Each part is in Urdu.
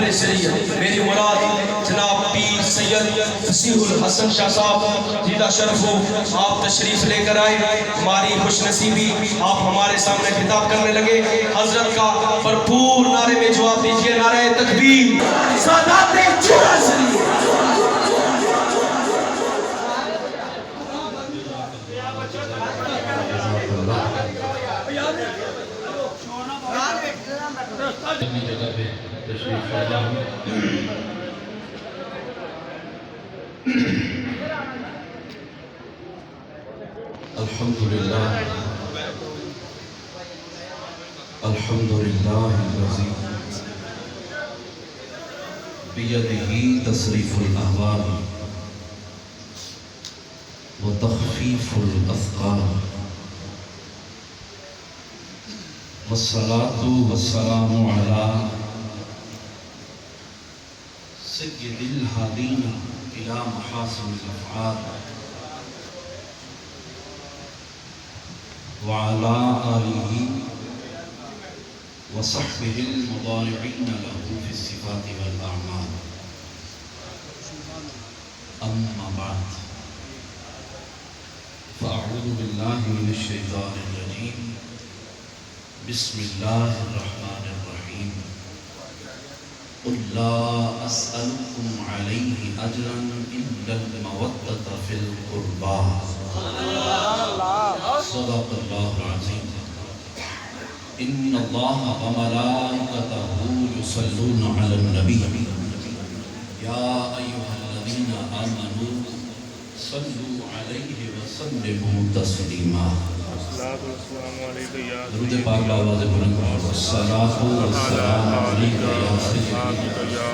بر صریت میری مراد جناب پیر سید فصیح الحسن شاہ صاحب جیدہ شرف ہو، آپ تشریف لے کر آئے، ہماری خوش نصیبی آپ ہمارے سامنے خطاب کرنے لگے۔ حضرت کا بھرپور نعرے میں جواب دیجئے، نعرہ تکبیر، سادات چورا شریف۔ اپنی جگہ پہ تشریف فرما ہوں۔ الحمدللہ الذی بیدہ تصریف الاحوال وتخفیف الاثقال والصلاة والسلام على سید الہادین الى محاسن الافعال وعلى آلہ وصحبہ المضارعین له في الصفات والاعمال، اما بعد فاعوذ باللہ من الشیطان الرجیم، بسم اللہ الرحمن الرحیم، قل لا اسألكم علیہ اجرا الا المودۃ فی القربى، صدق اللہ العظیم۔ ان اللہ وملائکتہ یصلون علی النبی یا ایھا الذین آمنوا صلوا علیہ وسلموا تسلیما۔ درود پاک بآواز بلند پڑھو، الصلاۃ والسلام علیک یا سیدی یا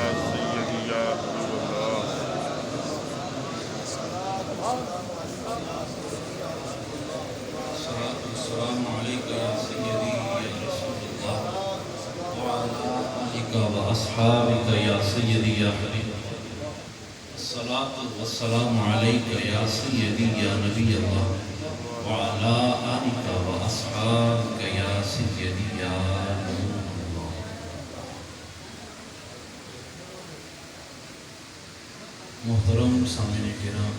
السلام علیک یا سیدی یا رسول اللہ وعلی آلک و اصحابک یا سیدی یا حبیب، الصلاۃ والسلام علیک یا سیدی یا نبی اللہ وعلی آلک و اصحابک یا سیدی یا نور اللہ۔ محترم سامعین کرام،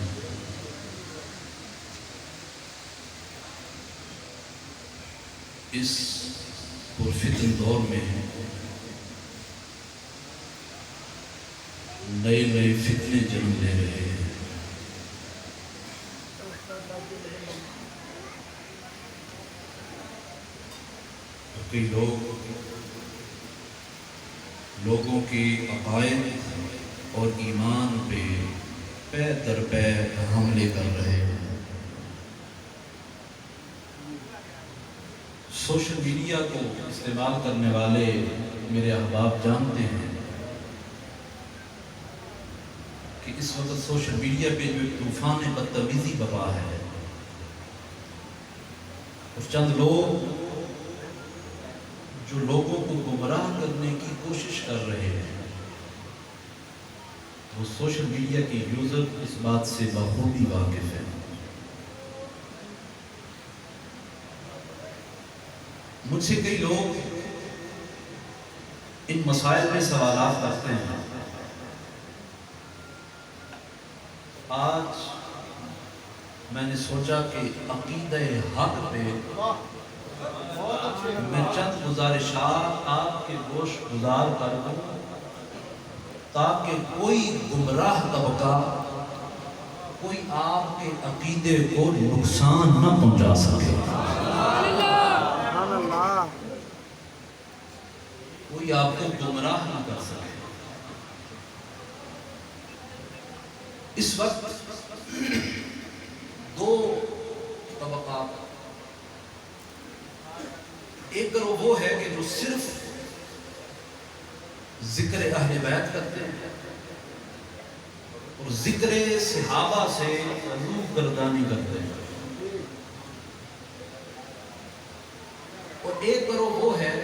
اس پرفتن دور میں نئے نئے فتنے جنم لے رہے ہیں۔ کئی لوگوں کی عقائد اور ایمان پہ پے در پے حملے کر رہے ہیں۔ سوشل میڈیا کو استعمال کرنے والے میرے احباب جانتے ہیں کہ اس وقت سوشل میڈیا پہ جو ایک طوفان بدتمیزی بپا ہے، اور چند لوگ جو لوگوں کو گمراہ کرنے کی کوشش کر رہے ہیں، وہ سوشل میڈیا کے یوزر اس بات سے بخوبی واقف ہیں۔ مجھ سے کئی لوگ ان مسائل میں سوالات کرتے ہیں۔ آج میں نے سوچا کہ عقیدہ حق پہ میں چند گزارشات آپ کے گوش گزار کر دوں تاکہ کوئی گمراہ طبقہ کوئی آپ کے عقیدے کو نقصان نہ پہنچا سکے، کوئی آپ کو گمراہ نہ کر سکے۔ اس وقت دو طبقات، ایک گروہ وہ ہے کہ جو صرف ذکر اہل بیت کرتے ہیں اور ذکر صحابہ سے روح گردانی کرتے ہیں، اور ایک گروہ وہ ہے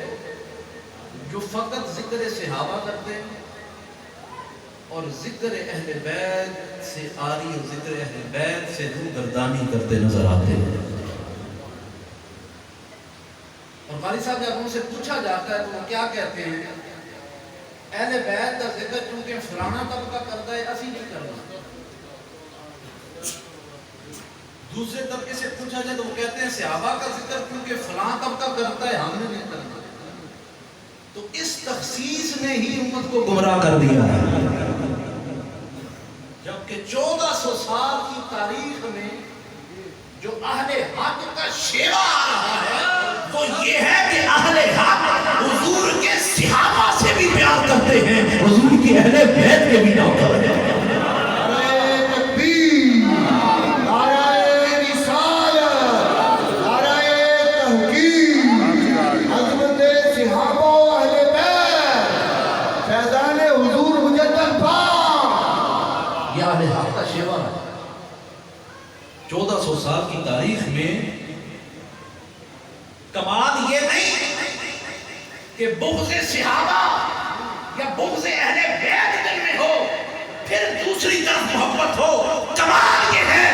جو فقط ذکر صحابہ کرتے ہیں اور ذکر اہل بیت سے آری اور ذکر اہل بیت سے روح گردانی کرتے نظر آتے ہیں۔ اور قاری صاحب جب ان سے پوچھا جاتا ہے تو وہ کیا کہتے ہیں اہل بیت کا ذکر چونکہ فلانا طبقہ کرتا ہے اسی نہیں کرنا. دوسرے طبقے سے پوچھا جائے تو وہ کہتے ہیں صحابہ کا ذکر کیونکہ فلاں طبقہ کرتا ہے ہم نے نہیں کرنا. تو اس تخصیص نے ہی امت کو گمراہ کر دیا ہے. جبکہ 1400 سال کی تاریخ میں جو اہل حق کا شیوا آ رہا ہے وہ یہ ہے کہ اہل حق حضور کے صحابہ سے بھی پیار کرتے ہیں, حضور کی اہل بیت کے بھی نوکر ہیں. اہل حق کا شیوا ہے. 1400 سال کی تاریخ میں کمال یہ نہیں کہ بغض صحابہ یا بغض اہل بیت دل میں ہو پھر دوسری طرف محبت ہو. کمال یہ ہے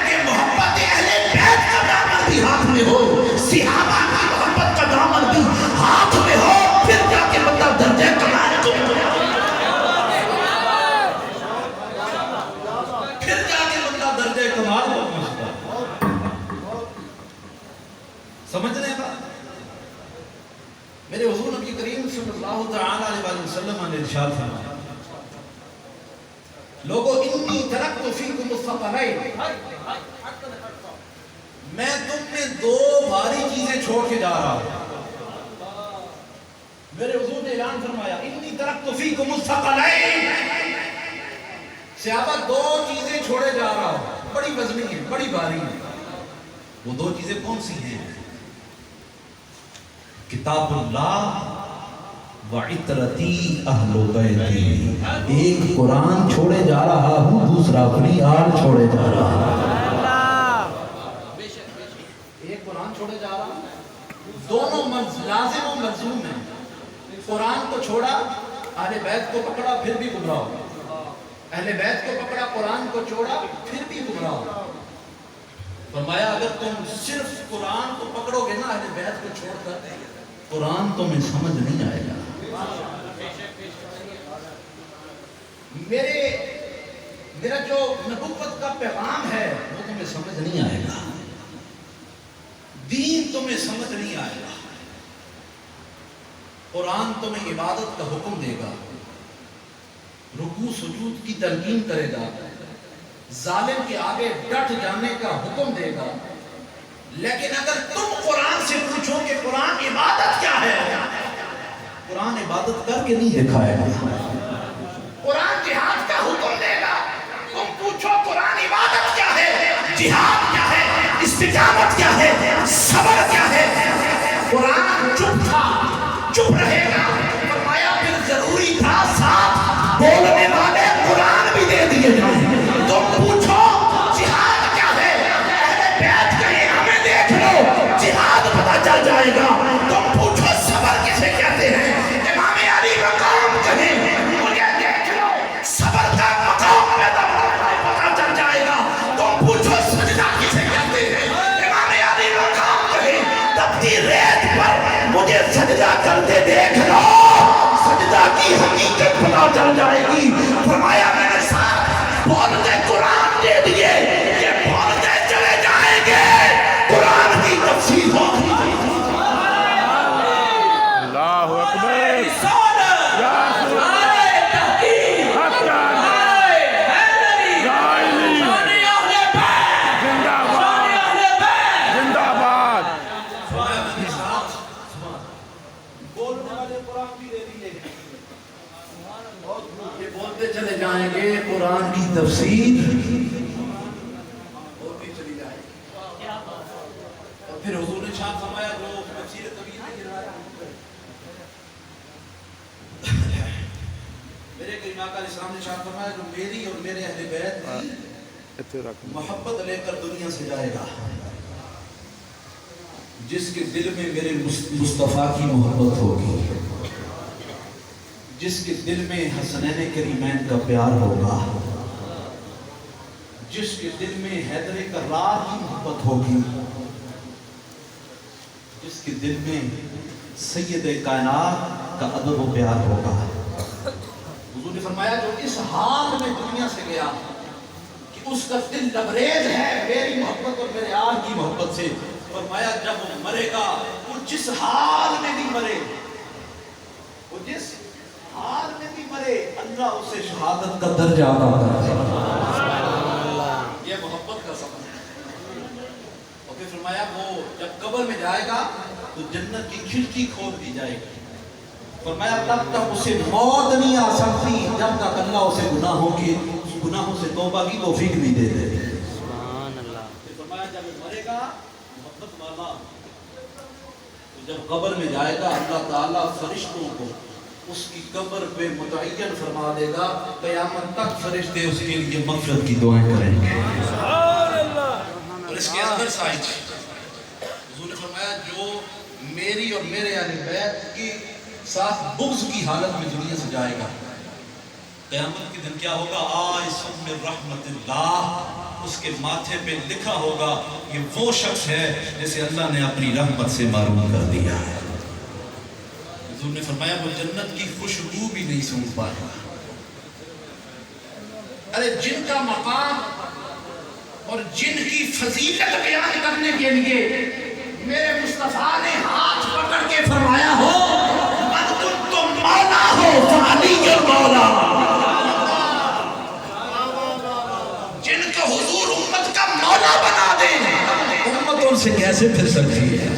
کہ محبت اہل بیت کا دامن بھی ہاتھ میں ہو, صحابہ کی محبت کا دامن بھی ہاتھ میں ہو, پھر جا کے بندہ درجہ کمال کو کمال کو پہنچتا ہے. سمجھنے کا میرے حضور نبی کریم صلی اللہ تعالی علیہ وسلم نے ارشاد فرمایا, لوگو انی ترکت فیکم الثقلین, میں تم میں دو بھاری چیزیں چھوڑ کے جا رہا ہوں. میرے حضور نے اعلان فرمایا انی ترکت فیکم الثقلین, صحابہ دو چیزیں چھوڑے جا رہا ہوں, بڑی وزنی ہے, بڑی بھاری ہے. وہ دو چیزیں کون سی ہیں؟ کتاب اللہ وعطرتی اہل بیتی. ایک قرآن چھوڑے جا رہا ہوں, دوسرا اپنی آل چھوڑے جا رہا ہوں. ایک قرآن چھوڑے جا رہا ہوں, دونوں لازم و ملزوم ہیں. قرآن کو چھوڑا, اہل بیت کو پکڑا, پھر بھی گمراہ ہو. اہل بیت کو پکڑا, قرآن کو چھوڑا, پھر بھی گمراہ ہو. فرمایا اگر تم صرف قرآن کو پکڑو گے نا, اہل بیت کو چھوڑ کر, قرآن تمہیں سمجھ نہیں آئے گا. میرا جو نبوت کا پیغام ہے وہ تمہیں سمجھ نہیں آئے گا, دین تمہیں سمجھ نہیں آئے گا. قرآن تمہیں عبادت کا حکم دے گا, رکوع سجود کی تلقین کرے گا, ظالم کے آگے ڈٹ جانے کا حکم دے گا. لیکن اگر تم قرآن سے پوچھو کہ قرآن عبادت کیا ہے, قرآن عبادت کر کے نہیں دکھائے گا. قرآن جہاد کا حکم دے گا, تم پوچھو قرآن عبادت کیا ہے, جہاد کیا ہے, استقامت کیا ہے, صبر کیا ہے, قرآن چپ تھا, چپ رہے گا. فرمایا پھر ضروری تھا ساتھ بولنے والے قرآن بھی دے دیے جائیں. تم پوچھو جہاد کیا ہے, اہل بیت کہیں ہمیں دیکھ لو, جہاد پتہ چل جائے گا. تم پوچھو صبر کسے کہتے ہیں, امام علی مقام کہیں مجھے دیکھ لو, صبر کا مقام پتہ چل جائے گا. تم پوچھو سجدہ کسے کہتے ہیں, امام علی مقام کہیں تپتی ریت پر مجھے سجدہ کرتے دیکھ لو, سجدہ کی حقیقت پتہ چل جائے گی. فرمایا میں نے ساتھ بولتے قرآن دے دیے, یہ بولتے چلے جائیں گے, قرآن کی تفسیر ہوگی. اللہ اکبر. چلے جائیں گے, قرآن کی تفسیر ہوتی چلی جائے گی. اور پھر حضور نے شاہ فرمایا جو تفسیر طویل نہیں گرایا. میرے کریم آقا علیہ السلام نے شاہ فرمایا جو میری اور میرے اہل بیت کی محبت لے کر دنیا سے جائے گا, جس کے دل میں میرے مصطفیٰ کی محبت ہوگی, جس کے دل میں حسنین کریمین کا پیار ہوگا, جس کے دل میں حیدر کرار کی محبت ہوگی, جس کے دل میں سید کائنات کا ادب و پیار ہوگا, کہ فرمایا جو اس حال میں دنیا سے گیا کہ اس کا دل لبریز ہے میری محبت اور میرے آل کی محبت سے، فرمایا جب وہ مرے گا وہ جس حال میں بھی مرے، وہ جس حال میں بھی مرے اللہ اسے شہادت کا درجہ عطا کرے۔ یہ محبت کا سبب ہے۔ اور پھر فرمایا وہ جب قبر میں جائے گا تو جنت کی کھڑکی کھول دی جائے گی، فرمایا تب تک اسے موت نہیں آ سکتی جب تک اللہ اسے گناہوں سے توبہ کی توفیق نہیں دے دے۔ پھر فرمایا جب وہ مرے گا محبت والا تو جب قبر میں جائے گا اللہ تعالیٰ فرشتوں کو اس کی قبر پہ متعین فرما دے گا، قیامت تک فرشتے اس کے لیے مغفرت کی دعائیں کریں گے۔ اور اس کے اندر سائنس حضور نے فرمایا جو میری اور میرے اہل بیت کی ساتھ بغض کی حالت میں دنیا سے جائے گا، قیامت کے دن کیا ہوگا؟ آئسم من رحمت اللہ، اس کے ماتھے پہ لکھا ہوگا یہ وہ شخص ہے جسے اللہ نے اپنی رحمت سے محروم کر دیا ہے۔ حضور نے فرمایا وہ جنت کی خوشبو بھی نہیں سونگھ پائے گا۔ ارے جن کا مقام اور جن کی فضیلت بیان کرنے کے لیے میرے مصطفیٰ نے ہاتھ پکڑ کے فرمایا ہو من کنتم مولا ہو فعلی مولا، جن کا حضور امت کا مولا بنا دیں امت ان سے کیسے پھر سکتی ہے؟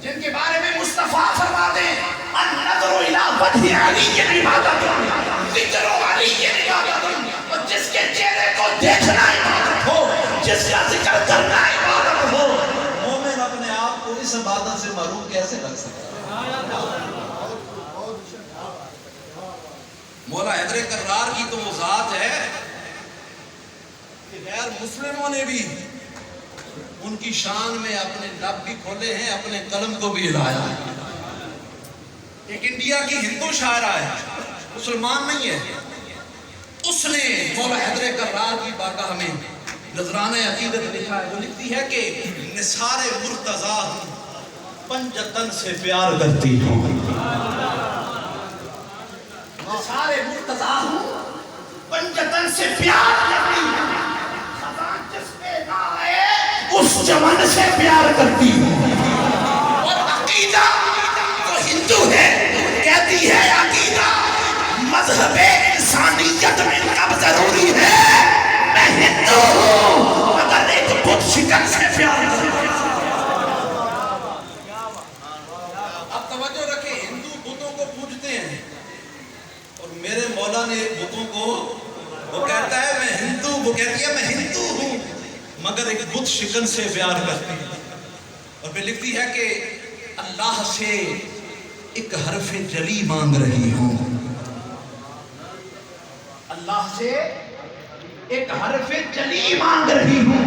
جن کے بارے میں مصطفیٰ فرما دیں النظر الی وجہ علی عبادت، ذکر علی عبادت، اور جس کے چہرے کو دیکھنا عبادت ہو، جس کا ذکر کرنا عبادت ہو، مومن اپنے آپ کو اس عبادت سے محروم کیسے رکھ سکتا ہے؟ مولا حیدر کرار کی تو وہ ذات ہے کہ غیر مسلموں نے بھی ان کی شان میں اپنے لب بھی کھولے ہیں، اپنے قلم کو بھی ہلایا ہے۔ ایک انڈیا کی ہندو شاعرہ ہے، مسلمان نہیں ہے، اس نے مولا حیدر کرار کی بارگاہ میں نذرانہ عقیدت لکھا ہے۔ وہ لکھتی ہے کہ نثار مرتضیٰ ہوں پنجتن سے پیار کرتی ہوں، نثار مرتضیٰ ہوں پنجتن سے پیار کرتی ہوں، خزان جس پہ نہ آئے اس چمن سے پیار کرتی ہوں۔ اور عقیدہ وہ ہندو ہے، کہتی ہے عقیدہ مذہب انسانیت میں کب ضروری ہے، میں ہندو ہوں مگر ایک بت شکن سے پیار کرتی ہوں۔ اب توجہ رکھیں، ہندو بتوں کو پوجتے ہیں اور میرے مولا نے بتوں کو، وہ کہتا ہے میں ہندو، وہ کہتی ہے میں ہندو ہوں مگر ایک بت شکن سے پیار کرتی ہے۔ اور پھر لکھتی ہے کہ اللہ سے ایک حرف جلی مانگ رہی ہوں، اللہ سے ایک حرف جلی مانگ رہی ہوں،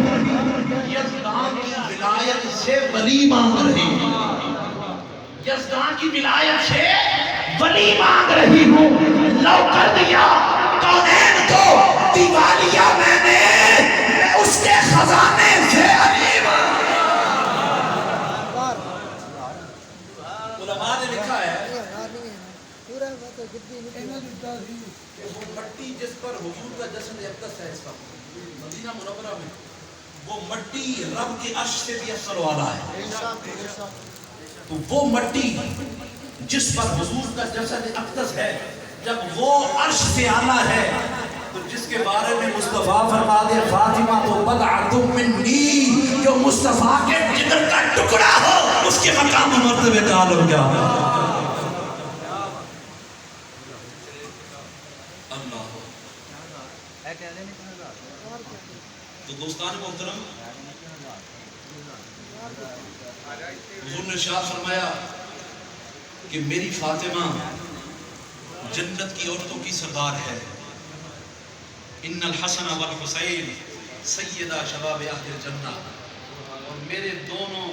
یزدان کی ولایت سے ولی مانگ رہی ہوں، یزدان کی ولایت سے ولی مانگ رہی ہوں، لو کر دیا کونین کو دیوالیہ میں نے، میں اس کے خزانے سے علی مانگ رہا ہوں۔ علماء نے لکھا ہے کہ وہ مٹی جس پر حضور کا جسد اقدس ہے اس کا مدینہ منورہ میں، وہ مٹی رب کے عرش سے بھی اثر والا ہے۔ تو وہ مٹی جس پر حضور کا جسد اقدس ہے جب وہ عرش سے آنا ہے تو جس کے بارے میں مصطفیٰ فرما دے فاطمہ تو بضعۃ منی، جو مصطفیٰ کے جگر کا ٹکڑا ہو اس کے مقام و مرتبے کا عالم کیا ہو۔ تو دوستان محترم، حضور نے ارشاد فرمایا کہ میری فاطمہ جنت کی عورتوں کی سردار ہے، ان الحسن والحسین سیدہ شباب اہل الجنہ، اور میرے دونوں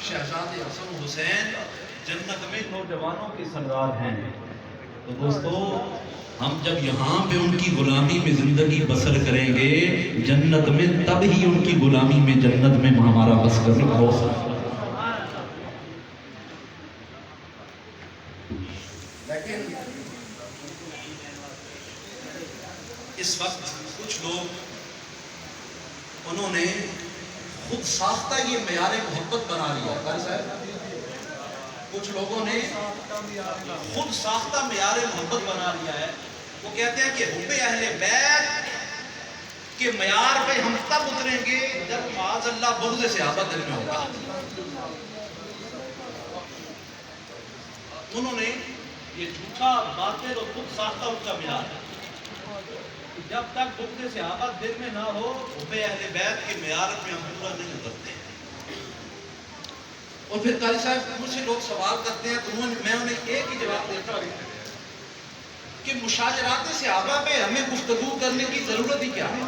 شہزادے حسن و حسین جنت میں نوجوانوں کے سردار ہیں۔ تو دوستو ہم جب یہاں پہ ان کی غلامی میں زندگی بسر کریں گے جنت میں، تب ہی ان کی غلامی میں جنت میں ہمارا بس کرنا ہو سکتا۔ لیکن اس وقت کچھ لوگ انہوں نے خود ساختہ یہ معیار محبت بنا لیا قاری صاحب، کچھ لوگوں نے خود ساختہ معیار محبت بنا لیا ہے. وہ کہتے ہیں کہ حب اہل بیت کے معیار پہ ہم تب اتریں گے جب معاذ اللہ بغض صحابہ دل میں ہوگا. انہوں نے یہ جھوٹا باطل اور خود ساختہ ان کا معیار ہے. جب تک بغض صحابہ دل میں نہ ہو حب اہل بیت کے معیار پہ ہم پورا نہیں اترتے. اور پھر قاری صاحب مجھ سے لوگ سوال کرتے ہیں تو میں انہیں ایک ہی جواب دیتا ہوں کہ مشاجرات صحابہ پہ ہمیں گفتگو کرنے کی ضرورت ہی کیا ہے؟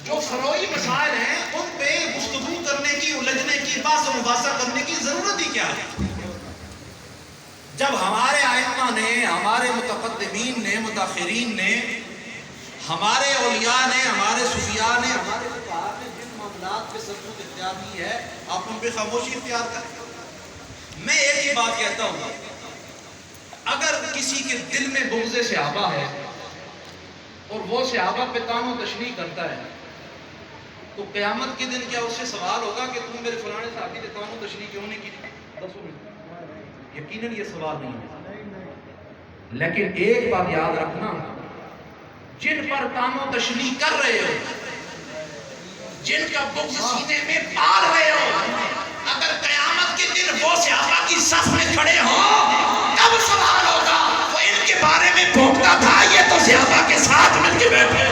جو فروعی مسائل ہیں ان پہ گفتگو کرنے کی، الجھنے کی، بحث و مباحثہ کرنے کی ضرورت ہی کیا ہے؟ جب ہمارے ائمہ نے، ہمارے متقدمین نے، متاخرین نے، ہمارے اولیاء نے، ہمارے صوفیاء نے، ہمارے فقہاء نے جن معاملات پہ سکوت اختیار کی ہے آپ ان پہ خاموشی اختیار کریں. میں ایک ہی بات کہتا ہوں، اگر کسی کے دل میں بغض صحابہ ہے اور وہ صحابہ پہ طعن و تشنیع کرتا ہے تو قیامت کے دن کیا اس سے سوال ہوگا کہ تم میرے فلانے صحابی پہ طعن و تشنیع کیوں نہیں کی؟ یقیناً یہ سوال نہیں ہے. لیکن ایک بات یاد رکھنا، جن پر طعن و تشنیع کر رہے ہو، جن کا بغض سینے میں پال رہے ہو، اگر قیامت کے دن وہ صحابہ کی صف میں کھڑے ہوں تب سوال ہوگا وہ ان کے بارے میں بھونکتا تھا، یہ تو صحابہ کے ساتھ مل کے بیٹھے.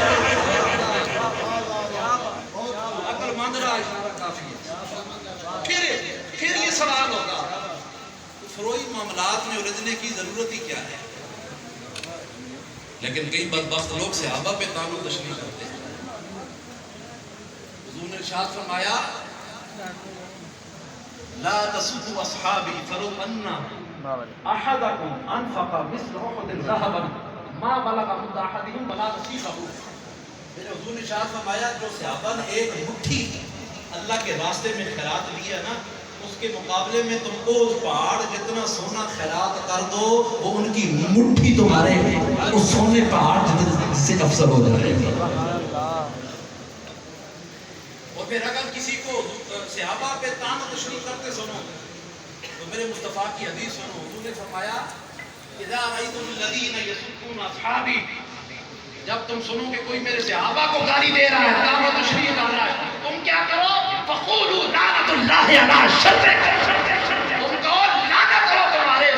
عقل مند رہا اشارہ کافی ہے. پھر یہ سوال ہوگا فروعی معاملات میں الجھنے کی ضرورت ہی کیا ہے؟ لیکن کئی بدبخت لوگ صحابہ پہ طعن و تشنیع کرتے ہیں. حضور نے ارشاد فرمایا لا تسبوا اصحابی فلو ان احدکم انفق مثل احد ذهبا ما بلغ مد احدهم ولا نصيفه. میرے حضور نے ارشاد فرمایا جو صحابہ نے ایک مٹھی اللہ کے راستے میں خیرات دیا نا، اس کے مقابلے میں تم کو پہاڑ جتنا سونا خیرات کر دو وہ ان کی مٹھی تمہارے اس سونے پہاڑ سے افضل ہو جائے گا. اور پھر اگر کسی کو صحابہ پہ طعن و تشنیع کرتے سنو تو میرے مصطفیٰ کی حدیث سنو. حضور نے فرمایا اذا رأیتم الذین یسبون اصحابی، جب تم سنو کہ کوئی میرے صحابہ کو گالی دے رہا ہے، طعن و تشنیع کر رہا ہے، تم کیا کرو؟ فقولوا لعنت اللہ علی شر، تم کہو لعنت ہو تمہارے.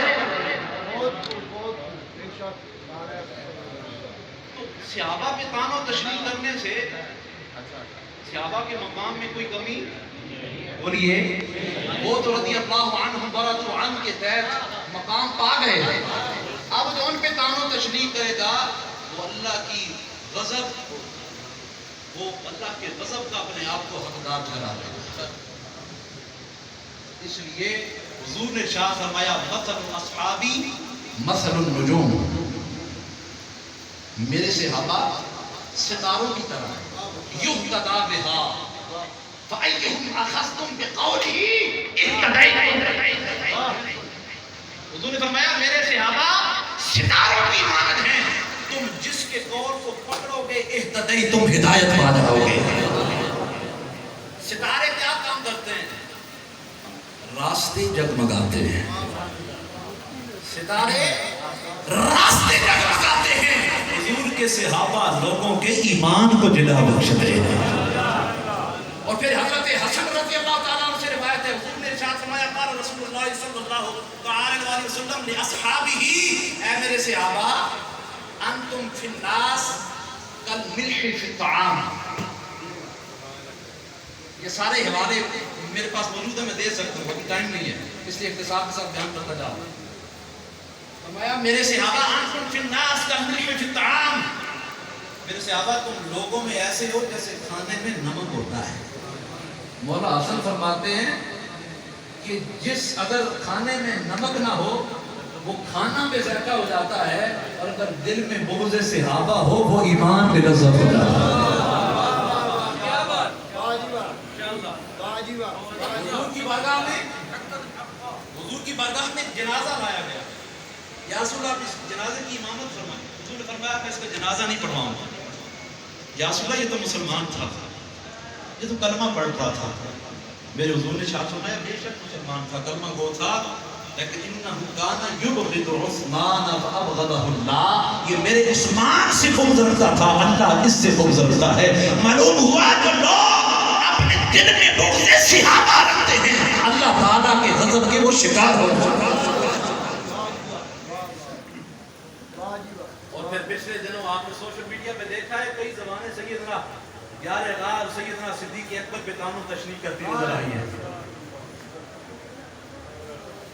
تو صحابہ پہ طعن و تشنیع کرنے سے صحابہ کے مقام میں کوئی کمی بولیے. وہ تو رضی اللہ عنہم ورضوا عنہ کے تحت مقام پا گئے. اب جو ان پہ طعن و تشنیع کرے گا وہ اللہ کی غضب، وہ اللہ کے غضب کا اپنے آپ کو حقدار ٹھہرا دے گا. اس لیے حضور نے ارشاد فرمایا مثل اصحابی مثل النجوم، میرے صحابہ ستاروں کی طرح یہتدی بہا فأیہم اخذتم بقولہ اہتدیتم. حضور نے فرمایا میرے صحابہ ستاروں کی مانند ہیں، تم جس کے قول کو پکڑو گے اہتدیتم، ہدایت پا جاؤ گے. ستارے کیا کام کرتے ہیں؟ راستے جگمگاتے ہیں. ستارے راستے جگمگاتے ہیں. حضور کے صحابہ لوگوں کے ایمان کو جلا بخشتے ہیں. اور پھر حضرت حسن رضی اللہ تعالیٰ عنہ سے روایت ہے، حضور نے ارشاد فرمایا قال رسول اللہ صلی اللہ علیہ وسلم لاصحابہ، اے میرے صحابہ انتم فی الناس کالملح فی الطعام. یہ سارے حوالے میرے پاس موجود ہے، میں دے سکتا ہوں، ابھی ٹائم نہیں ہے اس لیے اختصار کے ساتھ بیان کرتا جا رہا ہوں. فرمایا میرے صحابہ انتم فی الناس کالملح فی الطعام، میرے صحابہ تم لوگوں میں ایسے ہو جیسے کھانے میں نمک ہوتا ہے. مولا حسن فرماتے ہیں کہ جس اگر کھانے میں نمک نہ ہو وہ کھانا بے ذائقہ ہو جاتا ہے، اور اگر دل میں بغض صحابہ ہو وہ ایمان بے لذت ہو جاتا ہے. حضور کی بارگاہ میں جنازہ لایا گیا. یا رسول اللہ اس جنازے کی امامت فرمائیں. حضور نے فرمایا میں اس کو جنازہ نہیں پڑھواؤں گا. یا رسول اللہ یہ تو مسلمان تھا, یہ تو کلمہ پڑھ رہا تھا. میرے حضور نے شاہ فرمایا بے شک مسلمان تھا, کلمہ گو تھا, لیکن انہو کان یبغض عثمان فابغضہ اللہ, یہ میرے عثمان سے بغض رکھتا تھا, اللہ اس سے بغض رکھتا ہے. معلوم ہوا جو لوگ اپنے دل میں بغض صحابہ رکھتے ہیں اللہ تعالیٰ کے غضب کے وہ شکار ہو جاتے ہیں. اور پھر پچھلے دنوں آپ نے سوشل میڈیا پہ دیکھا ہے کئی زبانیں سیدنا یار غار سیدنا صدیق اکبر پہ تانو تشریح کرتی نظر آئی ہیں.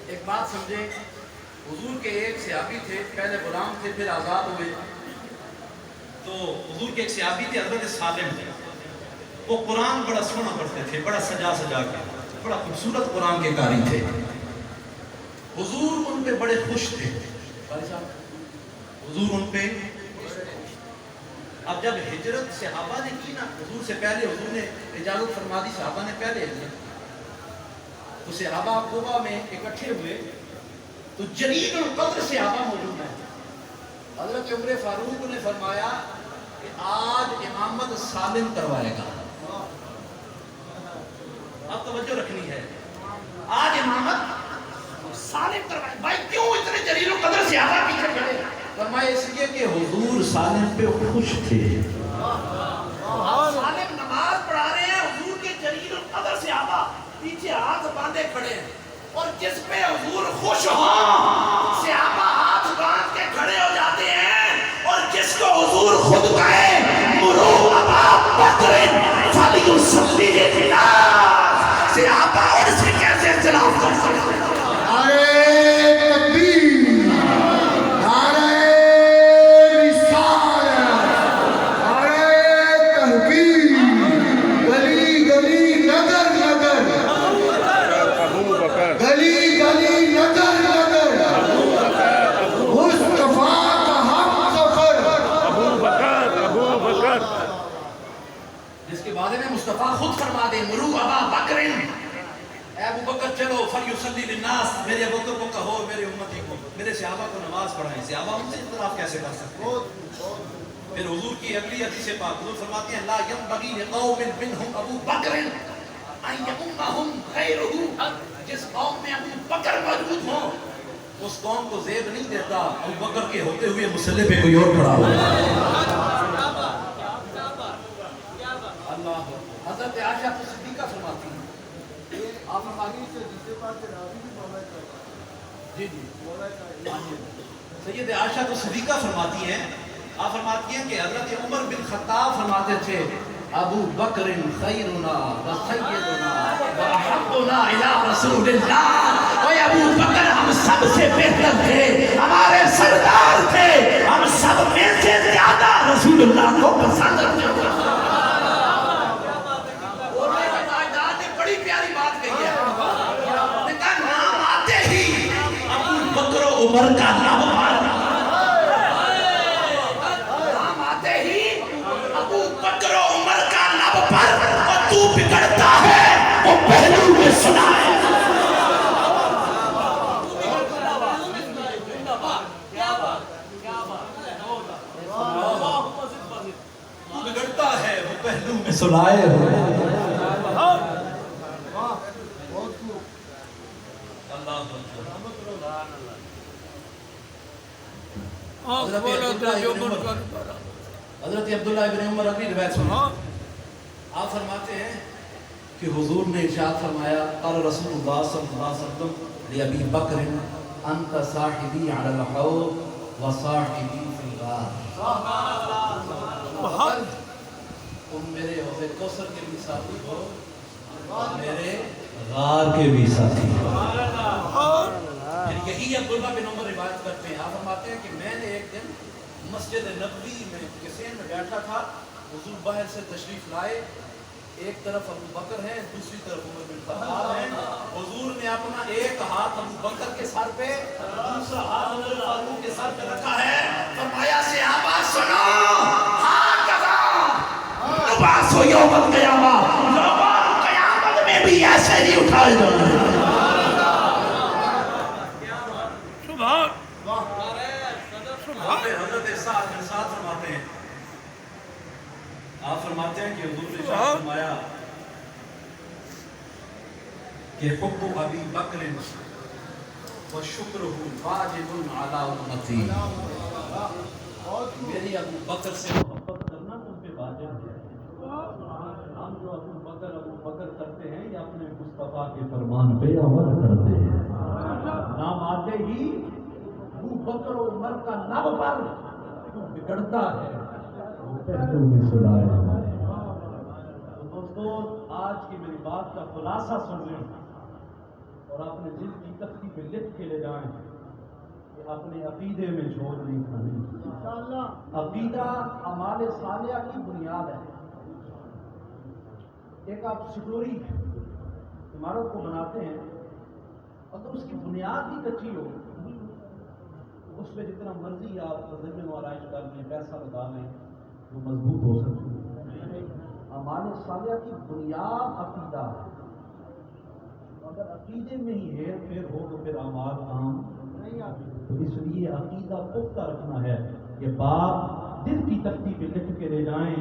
ایک بات سمجھے, حضور کے ایک صحابی تھے, پہلے غلام تھے پھر آزاد ہوئے. تو حضور کے ایک صحابی تھے حضرت سالم تھے, وہ قرآن بڑا سونا پڑھتے تھے, بڑا سجا سجا کے, بڑا خوبصورت قرآن کے قاری تھے. حضور ان پہ بڑے خوش تھے, حضور ان پہ. اب جب ہجرت صحابہ نے کی نا, حضور سے پہلے حضور نے اجازت فرما دی, صحابہ نے پہلے ہجرت, تو صحابہ کوبا میں اکٹھے ہوئے تو جلیل القدر صحابہ موجود ہیں. حضرت عمر فاروق نے فرمایا کہ آج امامت سالم کروائے گا. اب توجہ رکھنی ہے, آج امامت سالم کروائے. بھائی کیوں اتنے جلیل القدر صحابہ پیچھے کھڑے؟ فرمایا اس لیے کہ حضور سالم پہ خوش تھے. سالم نماز پڑھا رہے ہیں, حضور کے جلیل القدر صحابہ پیچھے ہاتھ باندھے کھڑے ہیں, اور جس پہ حضور خوش ہوں صحابہ ہاتھ باندھ کے کھڑے ہو جاتے ہیں, اور جس کو حضور خود کہے مرو ابا بکر فلیصلی للناس, صحابہ اور سے کیسے اختلاف کر سکتے ہیں؟ مصطفیٰ خود فرما دے مرو ابا بکر, اے ابو بکر چلو فلیصلی للناس, میرے ابو بکر کو کہو میرے امتی کو, میرے صحابہ کو نماز پڑھائیں. صحابہ ان سے اختلاف کیسے کر سکتے ہیں؟ پھر حضور کی اگلی حدیث پاک حضور فرماتے ہیں لا ينبغي لقوم منهم ابو بکر ان یؤمهم غیرہ, جس قوم میں ابو بکر موجود ہو اس قوم کو زیب نہیں دیتا ابو بکر کے ہوتے ہوئے مصلی پہ کوئی اور کھڑا ہو. حضرت عائشہ صدیقہ فرماتی ہیں, آپ فرماتی ہیں سید عائشہ صدیقہ فرماتی ہیں, آپ فرماتی ہیں کہ حضرت عمر بن خطاب فرماتے تھے ابو بکر خیرنا و سیدنا و احبنا الی رسول اللہ, اور ابو بکر ہم سب سے بہتر تھے, ہمارے سردار تھے, ہم سب میں سے زیادہ رسول اللہ کو پسند کرتے تھے. عمر کا نام نام آتے ہی ابو بکر و عمر کا نام پر, اور تو بگڑتا ہے وہ پہلو میں سنا ہے. تو بگڑتا ہے وہ پہلو میں سنائے. حضرت عبداللہ ابن عمر اپنی روایت سنیں, آپ فرماتے ہیں کہ حضور نے ارشاد فرمایا قال رسول اللہ صلی اللہ علیہ وسلم لابی بکر انت صاحبی علی الحوض و صاحبی فی الغار, تم میرے حوض کوثر کے بھی ساتھی ہو, میرے غار کے بھی ساتھی ہو. یہی عبداللہ بن عمر روایت کرتے ہیں, آپ فرماتے ہیں کہ میں نے ایک دن مسجد نبوی میں کسین میں بیٹھا تھا, حضور باہر سے تشریف لائے, ایک طرف ابو بکر ہے دوسری طرف عمر بن خطاب ہے. حضور نے اپنا ایک ہاتھ ابو بکر کے سر پہ, دوسرا ہاتھ عمر فاروق کے سر پہ رکھا ہے, فرمایا صحابہ سنو ہاکذا نبعث یوم القیامہ, لوگوں قیامت میں بھی ایسے نہیں اٹھائے جانا ہے. وہاں پہ حضرت سعد بن سعد فرماتے ہیں، آپ فرماتے ہیں کہ حضور نے ارشاد فرمایا کہ حب ابی بکر و شکرہ واجب علی امتی، میری ابو بکر سے محبت کرنا تم پہ واجب ہے۔ ہم جو ابو بکر کرتے ہیں یا اپنے مصطفیٰ کے فرمان پہ عمل کرتے ہیں، نام آتے ہی ابو بکر و عمر کا نام پر تو بگڑتا ہے، وہ پھر تمہیں سلائے۔ دوستو آج کی میری بات کا خلاصہ سن لیں اور اپنے دل کی تختی پہ لکھ کے لے جائیں کہ اپنے عقیدے میں جھوٹ نہیں کھانی۔ عقیدہ اعمال صالحہ کی بنیاد ہے۔ ایک آپ سٹوری عمارت کو بناتے ہیں، اگر اس کی بنیاد ہی کچی ہو اس پہ جتنا مرضی آپ تزئین و آرائش کر لیں، پیسہ لگا لیں، وہ مضبوط ہو سکتی ہے۔ اعمال صالحہ کی بنیاد عقیدہ ہے۔ اگر عقیدے میں ہی ہیر پھیر ہو تو پھر اعمال کام نہیں آتے۔ تو اس لیے عقیدہ پختہ رکھنا ہے کہ باپ دل کی تختی پہ لکھ کے لے جائیں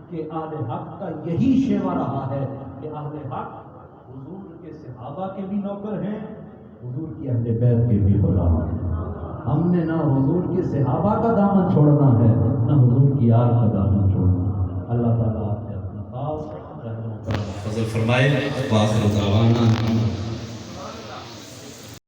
کہ اہل حق کا یہی شیوا رہا ہے کہ اہل حق حضور کے صحابہ کے بھی نوکر ہیں، حضور کی اہل بیت کے بھی غلام ہیں۔ ہم نے نہ حضور کے صحابہ کا دامن چھوڑنا ہے نہ حضور کی آل کا دامن چھوڑنا۔ اللہ تعالیٰ آپ نے اپنا خاص رحم و کرم فضل فرمائے۔ وآخر دعوانا